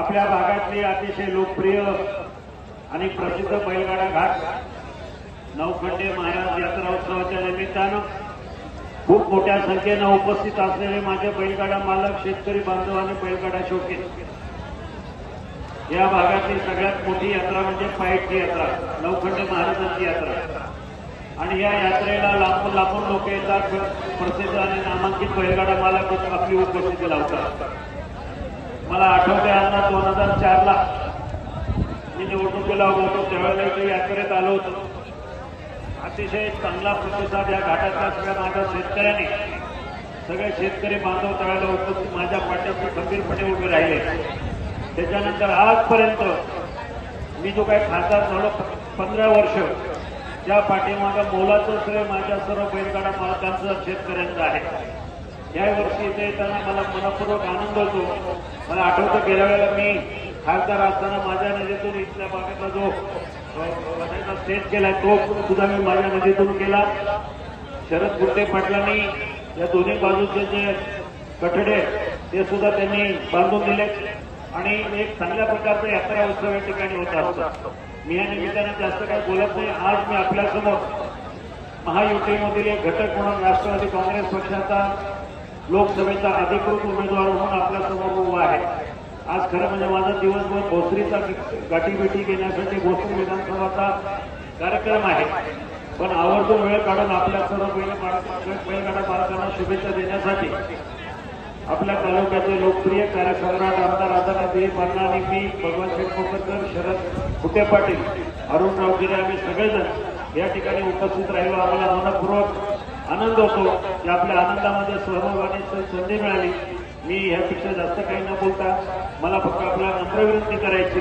आपल्या भागातली अतिशय लोकप्रिय आणि प्रसिद्ध बैलगाडा घाट नवखंडे महाराज यात्रा उत्सवाच्या निमित्तानं खूप मोठ्या संख्येनं उपस्थित असलेले माझे बैलगाडा मालक, शेतकरी बांधव आणि बैलगाडा शौकीन, या भागातली सगळ्यात मोठी यात्रा म्हणजे पायटची यात्रा, नवखंडे महाराजांची यात्रा। आणि या यात्रेला लाखो लोक येतात, प्रसिद्ध आणि नामांकित बैलगाडा मालक आपली उपस्थिती लावतात। मला आठवते आता 2004 ला मी निवडणुकीला होतो, त्यावेळेला इथे यात्रेत आलो होतो। अतिशय चांगला प्रतिसाद या घाटाच्या सगळ्या माझ्या शेतकऱ्यांनी, सगळे शेतकरी बांधव त्यावेळेला उपस्थित माझ्या पाठीशी खंबीरपणे उभे राहिले। त्याच्यानंतर आजपर्यंत मी जो काही खासदार झालो 15 वर्ष, ज्या पाठीमागं मोलाचं श्रेय माझ्या सर्व बैलगाडा मालकांचं, शेतकऱ्यांचं आहे। या वर्षी इथे येताना मला मनपूर्वक आनंद होतो। मला आठवतं गेल्या वेळेला मी खासदार असताना माझ्या नदीतून इथल्या भागातला जो स्टेज केलाय तो सुद्धा मी माझ्या नदीतून केला। शरद गुट्टे पाटलांनी या दोन्ही बाजूचे जे कठडे ते सुद्धा त्यांनी बांधून दिले आणि एक चांगल्या प्रकारचा यात्रा उत्सव या ठिकाणी होत असतो। मी या निमित्ताने जास्त काही बोलत नाही। आज मी आपल्यासमोर महायुतीमधील एक घटक म्हणून राष्ट्रवादी काँग्रेस पक्षाचा लोकसभेचा अधिकृत उमेदवार म्हणून आपल्यासमोर उभा आहे। आज खरं म्हणजे माझा दिवसभर भोसरीचा गाठीभेटी घेण्यासाठी भोसरी विधानसभाचा कार्यक्रम आहे, पण आवर्जून वेळ काढून आपल्या सर्व बैलगाडा मालकांना शुभेच्छा देण्यासाठी आपल्या तालुक्याचे लोकप्रिय कार्यसम्राट आमदार राधानाथ पन्ना आणि मी, भगवान शेटकोपरकर, शरद गुट्टे पाटील, अरुणराव गिरे, आम्ही सगळेजण या ठिकाणी उपस्थित राहिलो। आम्हाला मनपूर्वक आनंद होतो की आपल्या आनंदामध्ये सहभाग होण्याची संधी मिळाली। मी ह्यापेक्षा जास्त काही न बोलता मला फक्त आपल्याला नम्र विनंती करायची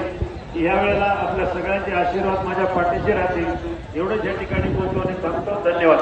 की यावेळेला आपल्या सगळ्यांचे आशीर्वाद माझ्या पाठीशी राहतील, एवढंच या ठिकाणी बोलतो आणि सांगतो। धन्यवाद।